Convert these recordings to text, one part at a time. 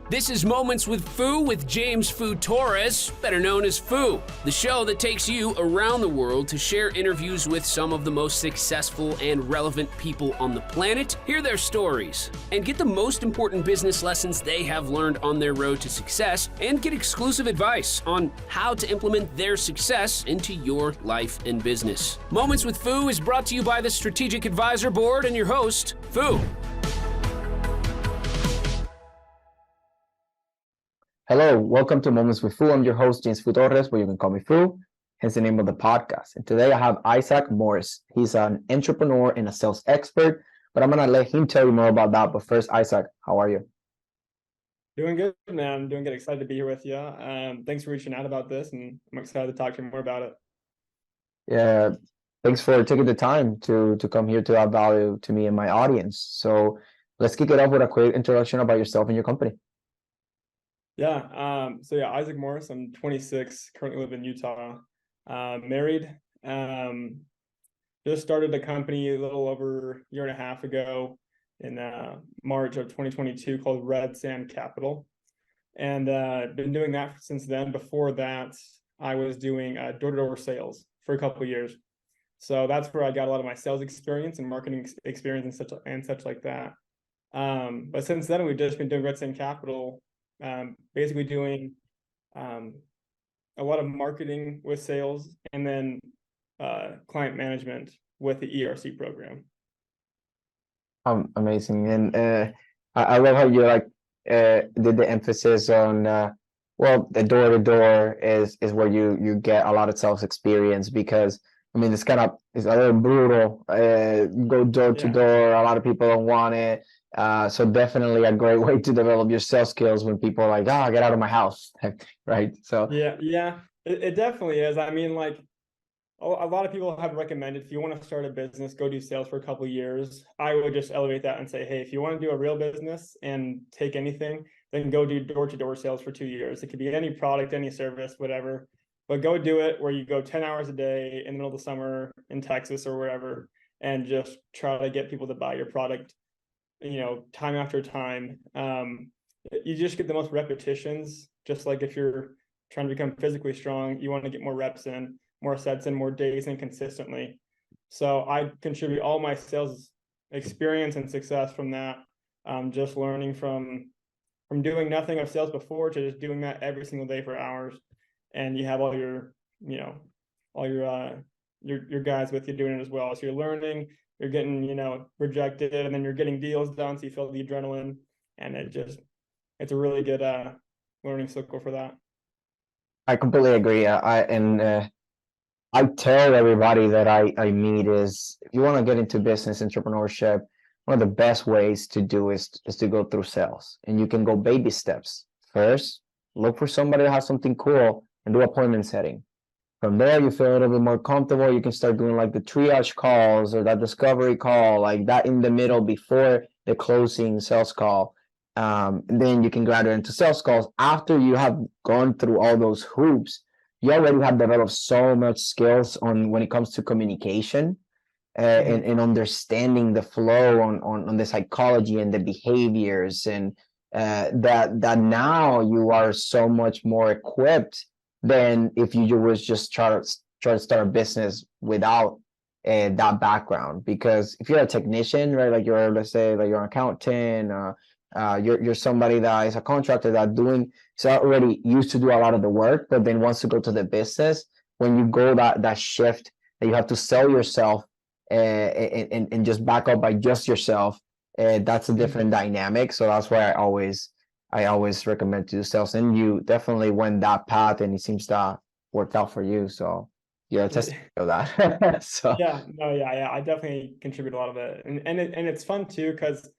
This is Moments with Foo with James Foo Torres, better known as Foo, the show that takes you around the world to share interviews with some of the most successful and relevant people on the planet, hear their stories, and get the most important business lessons they have learned on their road to success, and get exclusive advice on how to implement their success into your life and business. Moments with Foo is brought to you by the Strategic Advisor Board and your host, Foo. Hello, welcome to Moments with Foo. I'm your host, James Foo Torres, but you can call me Foo, hence the name of the podcast. And today I have Isaac Morris. He's an entrepreneur and a sales expert, but I'm going to let him tell you more about that. But first, Isaac, how are you? Doing good, man. I'm doing good. Excited to be here with you. Thanks for reaching out about this, and I'm excited to talk to you more about it. Yeah, thanks for taking the time to come here to add value to me and my audience. So let's kick it off with a quick introduction about yourself and your company. Isaac Morris. I'm 26, currently live in Utah, married. Just started a company a little over a year and a half ago in March of 2022 called Red Sand Capital. And been doing that since then. Before that, I was doing door-to-door sales for a couple of years. So that's where I got a lot of my sales experience and marketing experience and such like that. But since then, we've just been doing Red Sand Capital, basically doing a lot of marketing with sales and then client management with the ERC program. Amazing. And I love how you did the emphasis on the door-to-door is where you get a lot of sales experience, because I mean it's a little brutal. Go door to door, a lot of people don't want it. So definitely a great way to develop your sales skills when people are like, get out of my house, right? So it definitely is. I mean, like a lot of people have recommended, if you want to start a business, go do sales for a couple of years. I would just elevate that and say, hey, if you want to do a real business and take anything, then go do door-to-door sales for 2 years. It could be any product, any service, whatever, but go do it where you go 10 hours a day in the middle of the summer in Texas or wherever, and just try to get people to buy your product, time after time. You just get the most repetitions. Just like if you're trying to become physically strong, you want to get more reps in, more sets in, more days in consistently. So I contribute all my sales experience and success from that. Just learning from doing nothing of sales before to just doing that every single day for hours. And you have all your guys with you doing it as well. So you're learning, you're getting, rejected, and then you're getting deals done. So you feel the adrenaline, and it's a really good learning cycle for that. I completely agree. I tell everybody that I meet is, if you want to get into business entrepreneurship, one of the best ways to do is to go through sales. And you can go baby steps. First, look for somebody that has something cool and do appointment setting. From there, you feel a little bit more comfortable. You can start doing like the triage calls or that discovery call, like that in the middle before the closing sales call. Then you can graduate into sales calls. After you have gone through all those hoops, you already have developed so much skills on when it comes to communication and understanding the flow on the psychology and the behaviors, and that now you are so much more equipped than if you was just try to start a business without that background. Because if you're a technician, right, like let's say like you're an accountant, you're somebody that is a contractor is already used to do a lot of the work, but then wants to go to the business. When you go that shift that you have to sell yourself and just back up by just yourself, that's a different dynamic. So that's why I always recommend to do sales. And you definitely went that path, and it seems to worked out for you. So you're a testimony of that. So I definitely contribute a lot of it, and it's fun too, because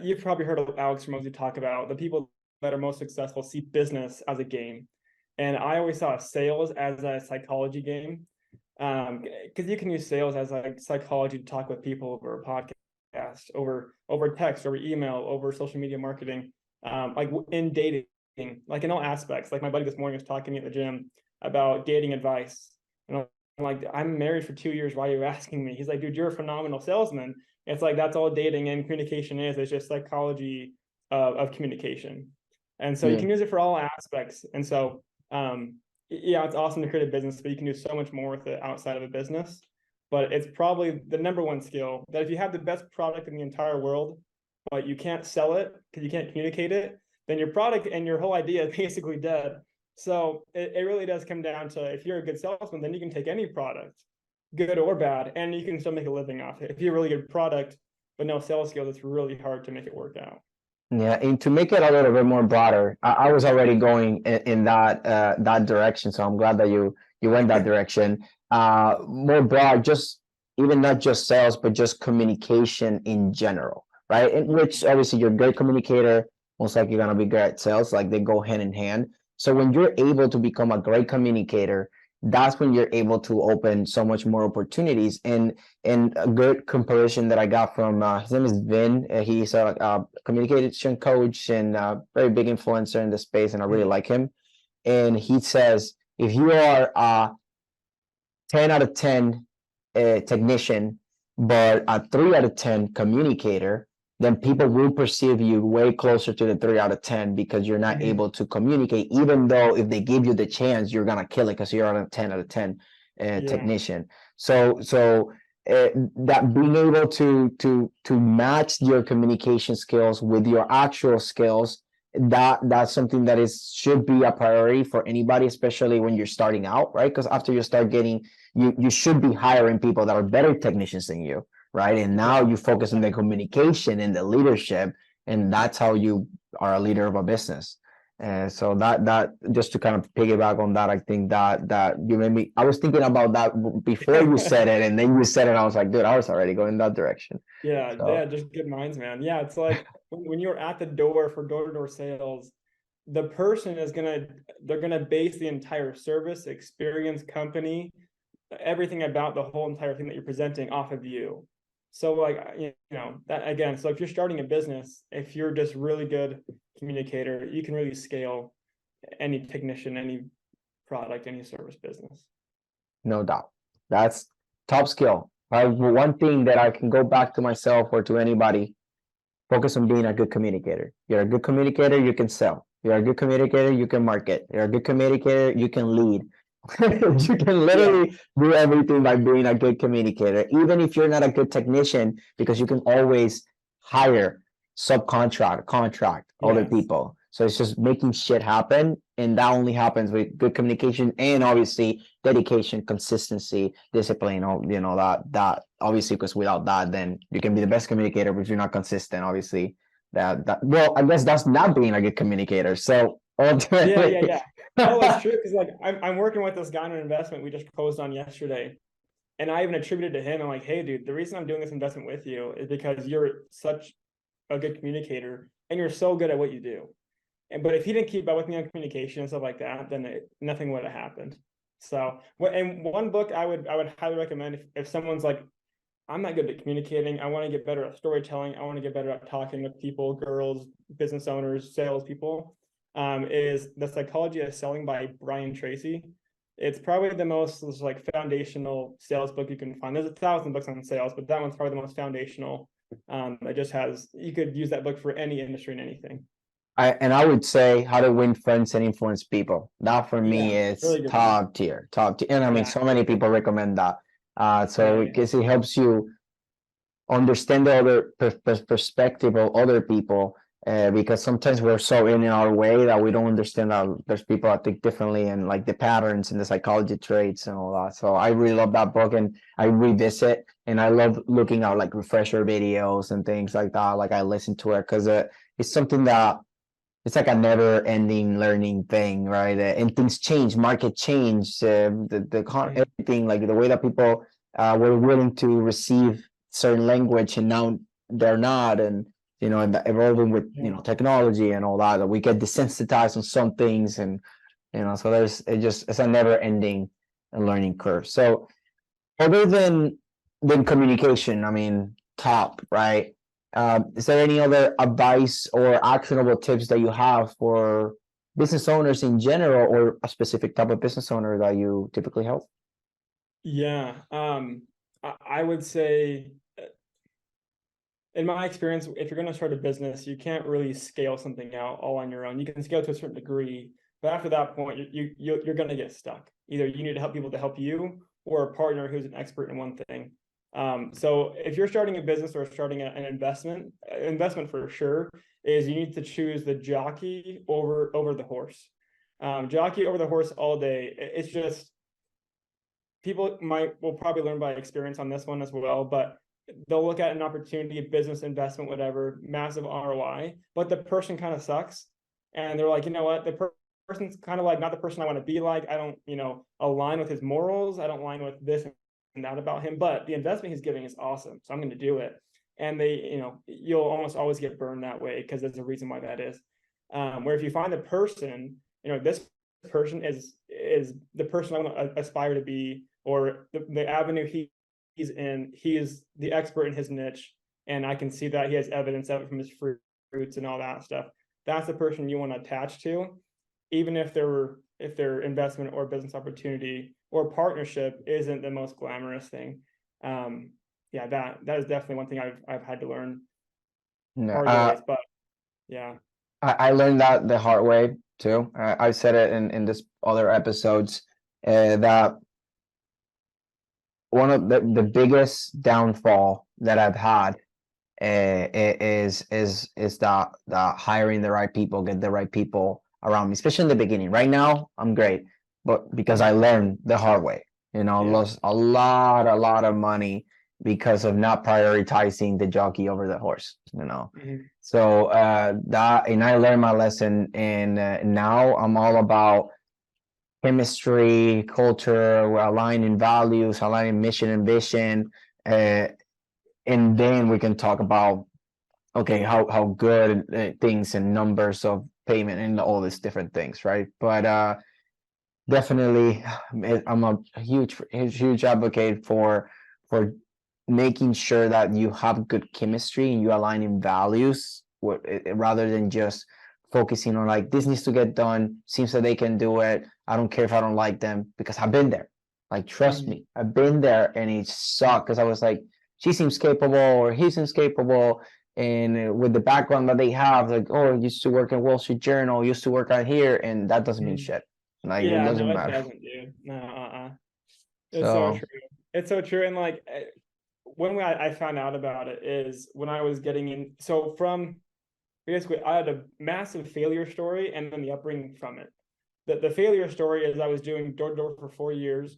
you've probably heard of Alex Ramosi talk about the people that are most successful see business as a game. And I always saw sales as a psychology game, because you can use sales as like psychology to talk with people over a podcast, over text, over email, over social media marketing, like in dating, like in all aspects. Like my buddy this morning was talking to me at the gym about dating advice. And I'm like, I'm married for 2 years. Why are you asking me? He's like, dude, you're a phenomenal salesman. It's like, that's all dating and communication is. It's just psychology of communication. And so you can use it for all aspects. And so, yeah, it's awesome to create a business, but you can do so much more with it outside of a business. But it's probably the number one skill that if you have the best product in the entire world, but you can't sell it because you can't communicate it, then your product and your whole idea is basically dead. So it really does come down to, if you're a good salesman, then you can take any product, good or bad, and you can still make a living off it. If you're a really good product, but no sales skills, it's really hard to make it work out. Yeah, and to make it a little bit more broader, I was already going in that that direction, so I'm glad that you went that direction. More broad, just even not just sales, but just communication in general, right? In which obviously you're a great communicator, most likely you're gonna be great at sales, like they go hand in hand. So when you're able to become a great communicator, that's when you're able to open so much more opportunities. And a good comparison that I got from his name is Vin. He's a communication coach and a very big influencer in the space, and I really like him. And he says, if you are a 10 out of 10 technician, but a 3 out of 10 communicator, then people will perceive you way closer to the 3 out of 10 because you're not able to communicate, even though if they give you the chance, you're gonna kill it because you're on a 10 out of 10 technician. So that being able to match your communication skills with your actual skills, that's something that should be a priority for anybody, especially when you're starting out, right? Because after you start getting, you should be hiring people that are better technicians than you, right? And now you focus on the communication and the leadership, and that's how you are a leader of a business. So that just to kind of piggyback on that, I think that you made me. I was thinking about that before you said it, and then you said it. I was like, dude, I was already going that direction. Yeah, So. yeah, just good minds, man. Yeah, it's like when you're at the door for door-to-door sales, the person they're gonna base the entire service, experience, company, everything about the whole entire thing that you're presenting off of you. So like, you know, that again, so if you're starting a business, if you're just really good communicator, you can really scale any technician, any product, any service business. No doubt. That's top skill. One thing that I can go back to myself or to anybody, focus on being a good communicator. You're a good communicator, you can sell. You're a good communicator, you can market. You're a good communicator, you can lead. You can literally do everything by being a good communicator, even if you're not a good technician, because you can always hire, contract other people. So it's just making shit happen, and that only happens with good communication and obviously dedication, consistency, discipline. You know that obviously, because without that, then you can be the best communicator, but if you're not consistent, obviously well, I guess that's not being a good communicator. So ultimately, yeah. No, it's true, because like I'm working with this guy on an investment we just closed on yesterday, and I even attributed to him. I'm like, hey, dude, the reason I'm doing this investment with you is because you're such a good communicator and you're so good at what you do. But if he didn't keep up with me on communication and stuff like that, then nothing would have happened. So, and one book I would highly recommend if someone's like, I'm not good at communicating, I want to get better at storytelling, I want to get better at talking with people, girls, business owners, salespeople, is The Psychology of Selling by Brian Tracy. It's probably the most like foundational sales book you can find. There's 1,000 books on sales, but that one's probably the most foundational. It just has, you could use that book for any industry and anything. I would say How to Win Friends and Influence People. That for me is really top tier. And I mean, so many people recommend that. So because it helps you understand the other perspective of other people, because sometimes we're so in our way that we don't understand that there's people that think differently, and like the patterns and the psychology traits and all that. So I really love that book, and I revisit, and I love looking at like refresher videos and things like that. Like I listen to it because it's something that it's like a never ending learning thing, right? And things change, market change, everything, like the way that people were willing to receive certain language and now they're not, and you know, and evolving with you know technology and all that we get desensitized on some things, and you know, so it's a never ending learning curve. So other than communication, I mean, top, right? Is there any other advice or actionable tips that you have for business owners in general, or a specific type of business owner that you typically help? Yeah, I would say in my experience, if you're going to start a business, you can't really scale something out all on your own. You can scale to a certain degree, but after that point, you're going to get stuck. Either you need to help people to help you, or a partner who's an expert in one thing. So if you're starting a business or starting an investment for sure is you need to choose the jockey over the horse. Jockey over the horse all day. It's just, people will probably learn by experience on this one as well, but they'll look at an opportunity, business investment, whatever, massive ROI, but the person kind of sucks. And they're like, you know what, the person's kind of like not the person I want to be like. I don't, align with his morals. I don't align with this and that about him, but the investment he's giving is awesome. So I'm going to do it. And you'll almost always get burned that way because there's a reason why that is. Where if you find the person, this person is the person I want to aspire to be, or the avenue he's in, he is the expert in his niche. And I can see that he has evidence of it from his fruits and all that stuff. That's the person you want to attach to, even if their investment or business opportunity or partnership isn't the most glamorous thing. That is definitely one thing I've had to learn hard ways, but yeah. I learned that the hard way too. I said it in this other episodes that one of the biggest downfall that I've had is the hiring the right people, get the right people around me, especially in the beginning. Right now, I'm great, but because I learned the hard way, lost a lot of money because of not prioritizing the jockey over the horse, So and I learned my lesson, and now I'm all about chemistry, culture, we're aligning values, aligning mission and vision, and then we can talk about how good things and numbers of payment and all these different things, right? But definitely, I'm a huge advocate for making sure that you have good chemistry and you align in values, rather than just focusing on like, this needs to get done, seems that they can do it, I don't care if I don't like them, because I've been there. Like, trust me, I've been there, and it sucked because I was like, she seems capable or he seems capable, and with the background that they have, like, oh, used to work in Wall Street Journal, used to work out here, and that doesn't mean shit. Like, it doesn't matter. It doesn't, dude. No, It's So so true. It's so true. And like, when I found out about it is when I was getting in. So from basically, I had a massive failure story and then the upbringing from it. The failure story is I was doing door to door for 4 years.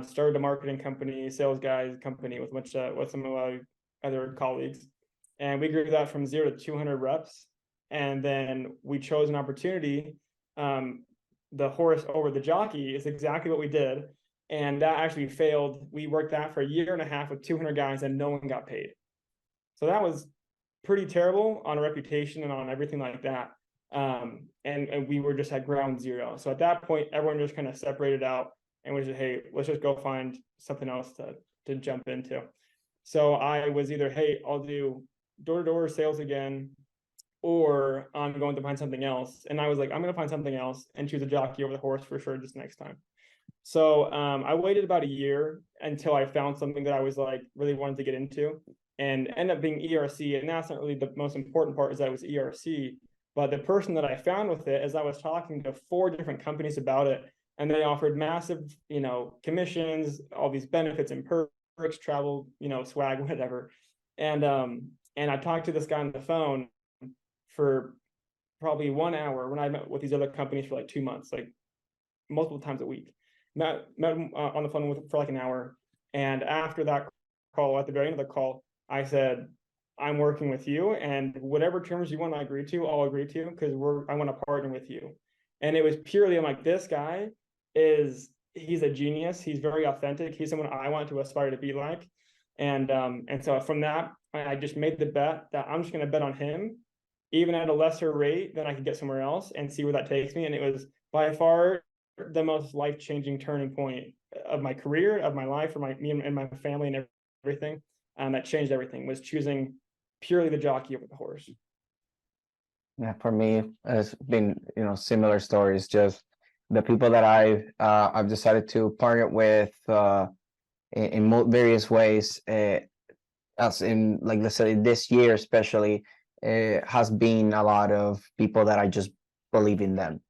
Started a marketing company, sales guys company with some of my other colleagues, and we grew that from 0 to 200 reps. And then we chose an opportunity. The horse over the jockey is exactly what we did, and that actually failed. We worked that for 1.5 years with 200 guys, and no one got paid. So that was pretty terrible on a reputation and on everything like that. And we were just at ground zero. So at that point, everyone just kind of separated out and was just, hey, let's just go find something else to jump into. So I was either, hey, I'll do door-to-door sales again, or I'm going to find something else. And I was like, I'm going to find something else and choose a jockey over the horse for sure this next time. So I waited about 1 year until I found something that I was like really wanted to get into, and ended up being ERC. And that's not really the most important part, is that it was ERC. But the person that I found with it, as I was talking to 4 different companies about it, and they offered massive, commissions, all these benefits and perks, travel, swag, whatever. And I talked to this guy on the phone for probably 1 hour when I met with these other companies for like 2 months, like multiple times a week. Met on the phone for like an hour. And after that call, at the very end of the call, I said, I'm working with you, and whatever terms you want to agree to, I'll agree to, because I want to partner with you. And it was purely, I'm like, this guy he's a genius. He's very authentic. He's someone I want to aspire to be like. And so from that, I just made the bet that I'm just going to bet on him, even at a lesser rate than I could get somewhere else, and see where that takes me. And it was by far the most life-changing turning point of my career, of my life, for me and my family and everything. That changed everything, was choosing purely the jockey over the horse. Yeah, for me, it's been, similar stories. Just the people that I've decided to partner with in various ways. as in, like, let's say this year especially, has been a lot of people that I just believe in them.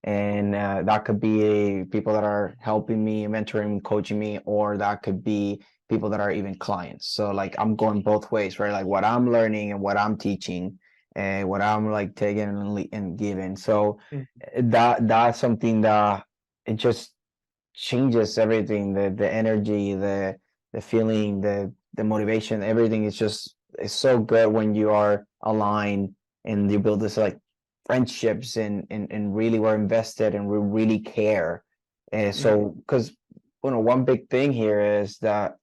And that could be people that are helping me, mentoring, coaching me, or that could be people that are even clients. So like I'm going both ways, right? Like what I'm learning and what I'm teaching, and what I'm like taking and giving. So Mhm. that's something that it just changes everything. The energy, the feeling, the motivation, everything is just, it's so good when you are aligned and you build this like friendships, and really we're invested and we really care. And so, because one big thing here is that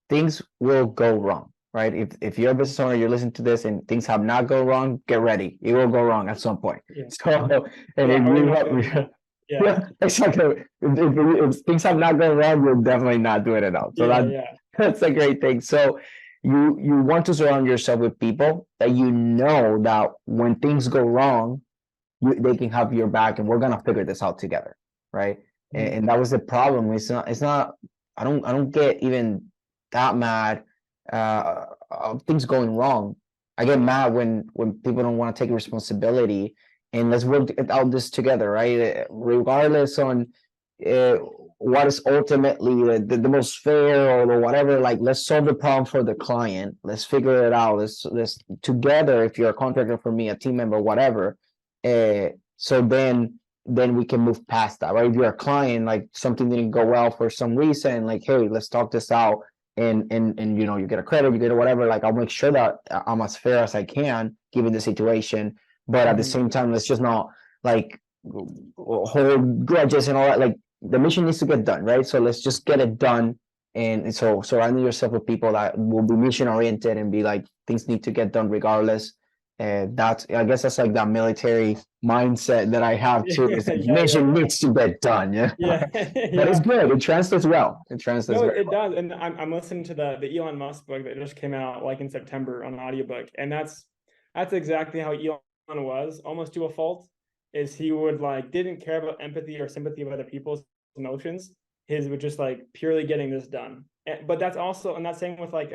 things will go wrong, right? If you're a business owner, you're listening to this and things have not gone wrong, get ready. It will go wrong at some point. Yeah. So, and Yeah, if I already you know have, feeling that. Yeah. yeah, exactly. If things have not gone wrong, you're definitely not doing it out. So Yeah. Yeah. that's a great thing. So you want to surround yourself with people that you know that when things go wrong, they can have your back, and we're gonna figure this out together, right? And that was the problem. It's not. I don't get even that mad of things going wrong. I get mad when people don't want to take responsibility, and let's work out this together, right? Regardless on uh, what is ultimately the most fair or whatever. Like, let's solve the problem for the client. Let's figure it out. Let's together. If you're a contractor for me, a team member, whatever. So then we can move past that, right? If you're a client, like something didn't go well for some reason, like, hey, let's talk this out, and you get a credit, you get a whatever. Like, I'll make sure that I'm as fair as I can given the situation, but at the same time, let's just not like hold grudges and all that. Like, the mission needs to get done, right? So let's just get it done. And so surrounding yourself with people that will be mission oriented and be like, things need to get done regardless. And that's, I guess that's like that military mindset that I have too. Is Yeah. that Yeah. mission Yeah. needs to get done. Yeah. Yeah. But it's Yeah. good. It translates well. It translates No, very it well. does. And I'm listening to the Elon Musk book that just came out like in September on audiobook. And that's exactly how Elon was, almost to a fault, is he would like didn't care about empathy or sympathy of other people's emotions. His was just like purely getting this done. But that's also, and that's same with like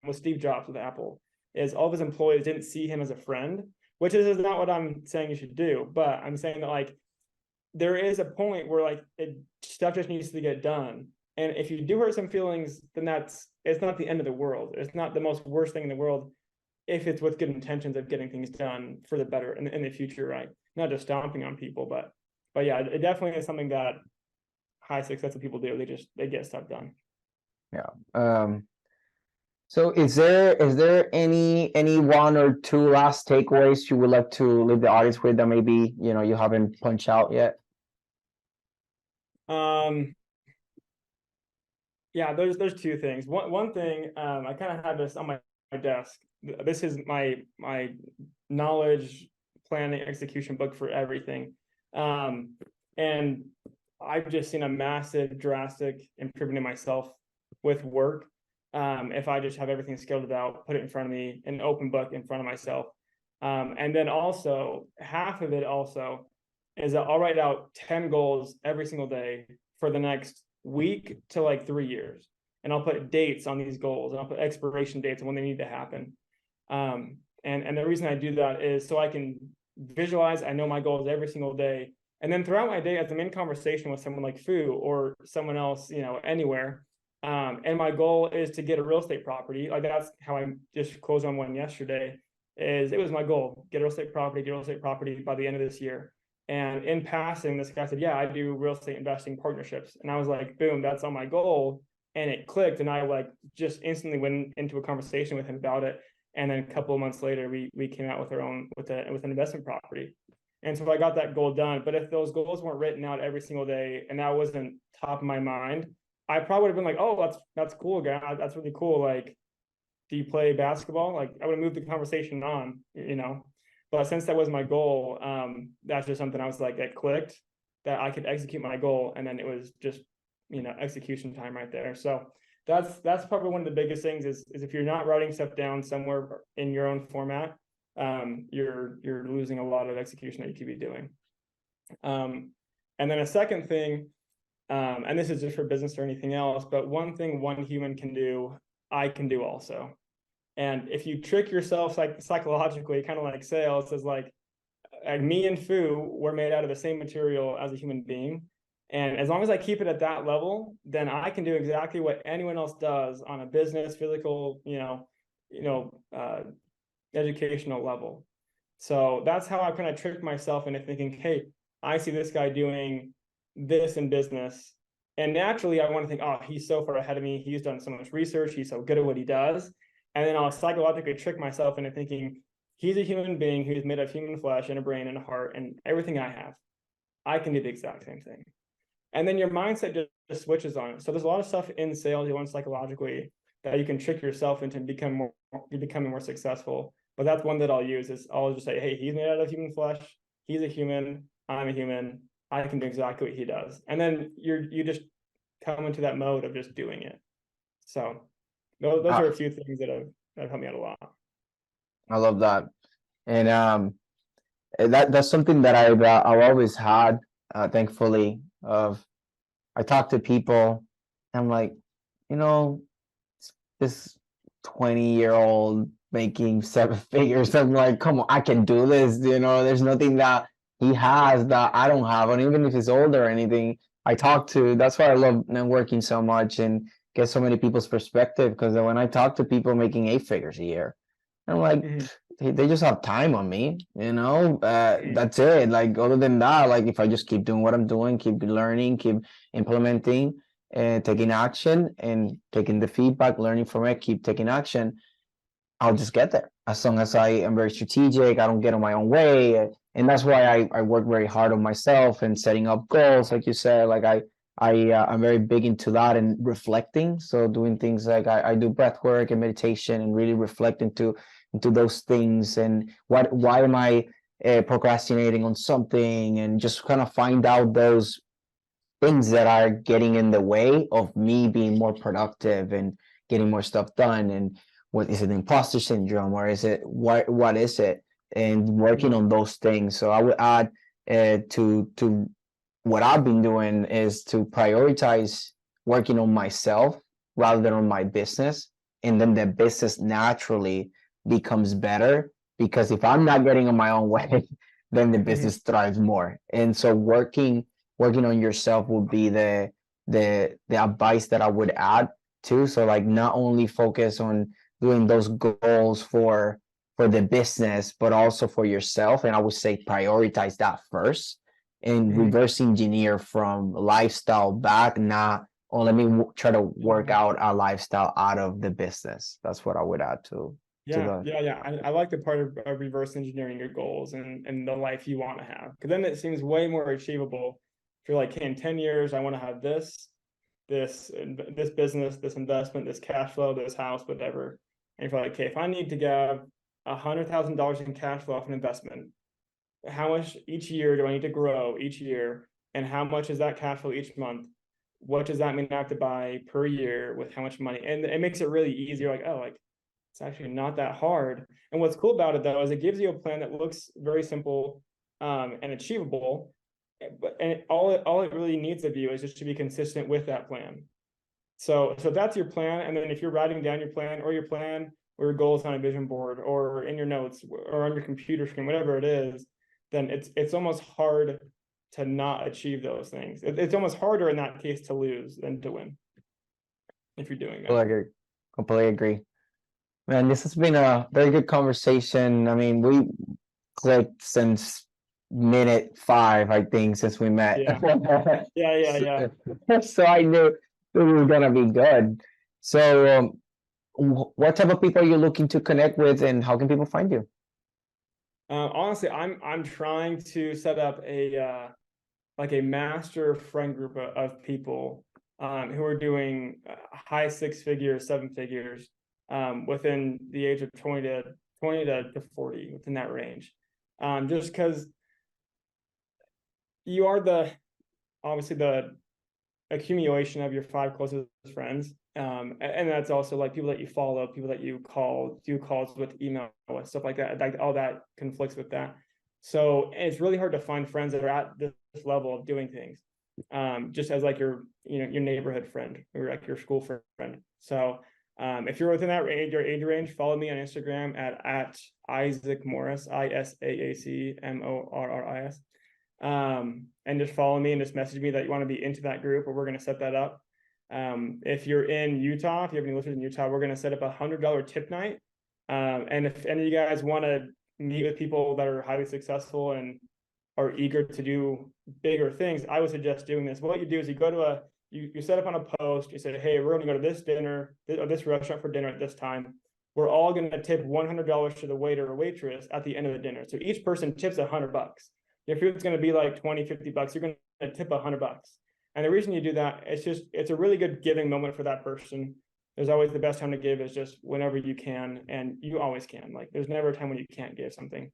with Steve Jobs with Apple, is all of his employees didn't see him as a friend, which is not what I'm saying you should do. But I'm saying that like there is a point where like stuff just needs to get done. And if you do hurt some feelings, then it's not the end of the world. It's not the most worst thing in the world if it's with good intentions of getting things done for the better in the future, right? Not just stomping on people, but yeah, it definitely is something that high successful people do. They get stuff done. Yeah. So is there any one or two last takeaways you would like to leave the audience with that maybe you haven't punched out yet? Yeah, there's two things. One thing, I kind of have this on my desk. This is my knowledge planning execution book for everything. And I've just seen a massive drastic improvement in myself with work. If I just have everything scheduled out, put it in front of me, an open book in front of myself. And then also half of it also is that I'll write out 10 goals every single day for the next week to like 3 years. And I'll put dates on these goals, and I'll put expiration dates and when they need to happen. And the reason I do that is so I can visualize, I know my goals every single day. And then throughout my day, as I'm in conversation with someone like Foo or someone else, anywhere, and my goal is to get a real estate property. Like that's how I just closed on one yesterday. It was my goal, get a real estate property by the end of this year. And in passing, this guy said, yeah, I do real estate investing partnerships. And I was like, boom, that's on my goal. And it clicked. And I like just instantly went into a conversation with him about it. And then a couple of months later, we came out with an investment property. And so I got that goal done. But if those goals weren't written out every single day and that wasn't top of my mind, I probably would have been like, oh, that's cool, guy. That's really cool. Like, do you play basketball? Like, I would have moved the conversation on, But since that was my goal, that's just something I was like, it clicked that I could execute my goal. And then it was just, execution time right there. So that's probably one of the biggest things is if you're not writing stuff down somewhere in your own format, you're losing a lot of execution that you could be doing. And then a second thing, and this is just for business or anything else, but one thing one human can do, I can do also. And if you trick yourself psychologically, kind of like sales, is like me and Foo were made out of the same material as a human being. And as long as I keep it at that level, then I can do exactly what anyone else does on a business, physical, educational level. So that's how I kind of tricked myself into thinking, hey, I see this guy doing this in business. And naturally, I want to think, oh, he's so far ahead of me. He's done so much research. He's so good at what he does. And then I'll psychologically trick myself into thinking, he's a human being who's made of human flesh and a brain and a heart and everything I have. I can do the exact same thing. And then your mindset just switches on it. So there's a lot of stuff in sales you learn psychologically that you can trick yourself into becoming more successful. But that's one that I'll use is I'll just say, hey, he's made out of human flesh. He's a human. I'm a human. I can do exactly what he does. And then you just come into that mode of just doing it. So those are a few things that have helped me out a lot. I love that. And that's something that I've always had, thankfully. I talk to people, and I'm like, this 20-year-old making 7 figures. I'm like, come on, I can do this. There's nothing that he has that I don't have, and even if he's older or anything. That's why I love networking so much and get so many people's perspective, because when I talk to people making 8 figures a year, I'm like, they just have time on me, that's it. Like, other than that, like, if I just keep doing what I'm doing, keep learning, keep implementing and taking action and taking the feedback, learning from it, keep taking action, I'll just get there. As long as I am very strategic, I don't get on my own way. And that's why I work very hard on myself and setting up goals. Like you said, like I'm very big into that and reflecting. So doing things like I do breath work and meditation and really reflect into those things, and why am I procrastinating on something, and just kind of find out those things that are getting in the way of me being more productive and getting more stuff done. And what is it, imposter syndrome, or is it what is it, and working on those things. So I would add to what I've been doing is to prioritize working on myself rather than on my business, and then the business naturally becomes better, because if I'm not getting on my own way, then the business thrives more. And so working on yourself would be the advice that I would add too. So like, not only focus on doing those goals for the business, but also for yourself. And I would say prioritize that first, and reverse engineer from lifestyle back, not, oh, let me try to work out a lifestyle out of the business. That's what I would add to. Yeah. I like the part of reverse engineering your goals and the life you want to have, because then it seems way more achievable. If you're like, hey, in 10 years, I want to have this business, this investment, this cash flow, this house, whatever. And if you're like, okay, if I need to get $100,000 in cash flow off an investment, how much each year do I need to grow each year? And how much is that cash flow each month? What does that mean I have to buy per year with how much money? And it makes it really easy. You're like, oh, like, it's actually not that hard. And what's cool about it, though, is it gives you a plan that looks very simple and achievable. And all it really needs of you is just to be consistent with that plan. So that's your plan. And then if you're writing down your plan or your goals on a vision board or in your notes or on your computer screen, whatever it is, then it's almost hard to not achieve those things. It's almost harder in that case to lose than to win if you're doing that. Completely agree. Man, this has been a very good conversation. I mean, we clicked since minute 5, I think, since we met. Yeah. So I knew it was gonna be good. So, what type of people are you looking to connect with, and how can people find you? Honestly, I'm trying to set up a master friend group of people who are doing high 6 figures, 7 figures within the age of 20 to 40, within that range. Just because you are obviously the accumulation of your 5 closest friends. And that's also like people that you follow, people that you do calls with, email with, stuff like that. Like all that conflicts with that. So it's really hard to find friends that are at this level of doing things. Just as like your neighborhood friend or like your school friend. So If you're within that range, your age range, follow me on Instagram at Isaac Morris, ISAACMORRIS. And just follow me and just message me that you want to be into that group, or we're going to set that up. If you're in Utah, if you have any listeners in Utah, we're going to set up $100 tip night. And if any of you guys want to meet with people that are highly successful and are eager to do bigger things, I would suggest doing this. What you do is you go to you set up on a post, you say, hey, we're going to go to this dinner or this restaurant for dinner at this time. We're all going to tip $100 to the waiter or waitress at the end of the dinner. So each person tips $100. Your food's going to be like $20, $50. You're going to tip $100. And the reason you do that, it's a really good giving moment for that person. There's always the best time to give is just whenever you can, and you always can. Like there's never a time when you can't give something.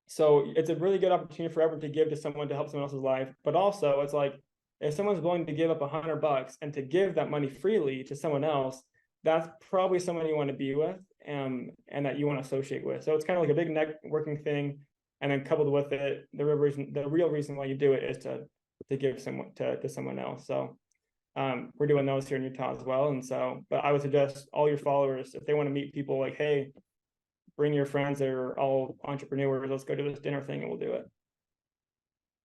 So it's a really good opportunity for everyone to give to someone to help someone else's life. But also it's like, if someone's willing to give up $100 and to give that money freely to someone else, that's probably someone you want to be with and that you want to associate with. So it's kind of like a big networking thing. And then coupled with it, the real reason why you do it is to give someone to someone else. So we're doing those here in Utah as well. And so, but I would suggest all your followers, if they want to meet people, like, hey, bring your friends that are all entrepreneurs, let's go to this dinner thing and we'll do it.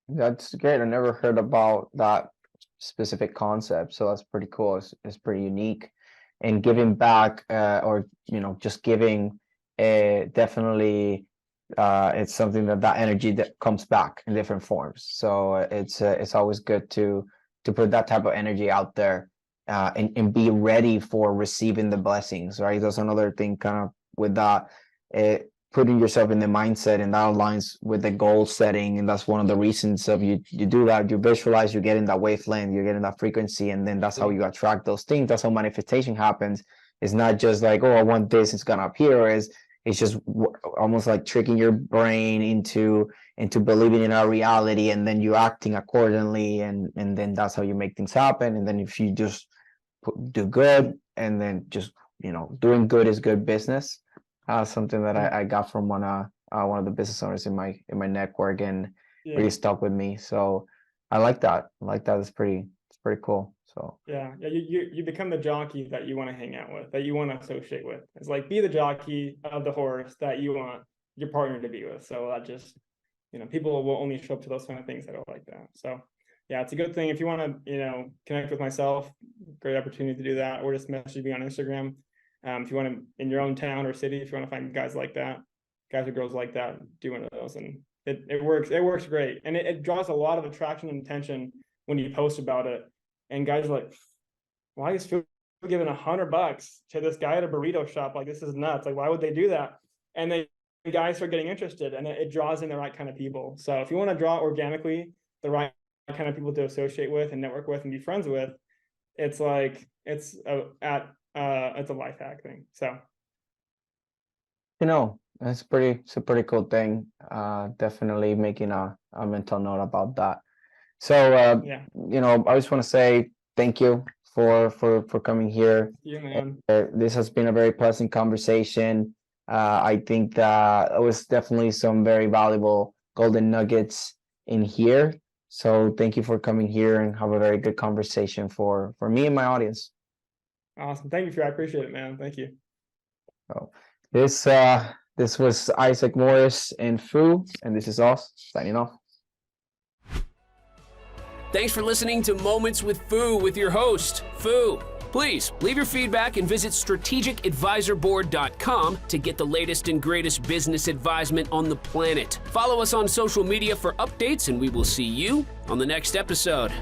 That's great. I never heard about that specific concept, so that's pretty cool. It's pretty unique. And giving back, or just giving, definitely, it's something that energy that comes back in different forms. So it's always good to put that type of energy out there, and be ready for receiving the blessings. Right, that's another thing, kind of with that. Putting yourself in the mindset, and that aligns with the goal setting, and that's one of the reasons of you do that. You visualize, you get in that wavelength, you get in that frequency, and then that's how you attract those things. That's how manifestation happens. It's not just like, oh, I want this, it's gonna appear. It's just almost like tricking your brain into believing in our reality, and then you acting accordingly, and then that's how you make things happen. And then if you just do good, and then just doing good is good business. Something that I got from one of the business owners in my network, and really stuck with me. So I like that. It's pretty cool. So you become the jockey that you want to hang out with, that you want to associate with. It's like, be the jockey of the horse that you want your partner to be with. So that just people will only show up to those kind of things that are like that. So yeah, it's a good thing. If you want to connect with myself, great opportunity to do that, or just message me on Instagram. If you want to, in your own town or city, if you want to find guys like that, guys or girls like that, do one of those, and it works great, and it draws a lot of attraction and attention when you post about it. And guys are like, why is Foo giving $100 to this guy at a burrito shop? Like, this is nuts. Like, why would they do that? And then the guys start getting interested, and it draws in the right kind of people. So if you want to draw organically the right kind of people to associate with and network with and be friends with, it's like it's a life hack thing. So it's a pretty cool thing. Definitely making a mental note about that. So I just want to say thank you for coming here. Yeah, man. This has been a very pleasant conversation. I think that it was definitely some very valuable golden nuggets in here. So thank you for coming here, and have a very good conversation for me and my audience. Awesome. Thank you, Fred. I appreciate it, man. Thank you. So this was Isaac Morris and Foo, and this is us signing off. Thanks for listening to Moments with Foo with your host, Foo. Please leave your feedback and visit strategicadvisorboard.com to get the latest and greatest business advisement on the planet. Follow us on social media for updates, and we will see you on the next episode.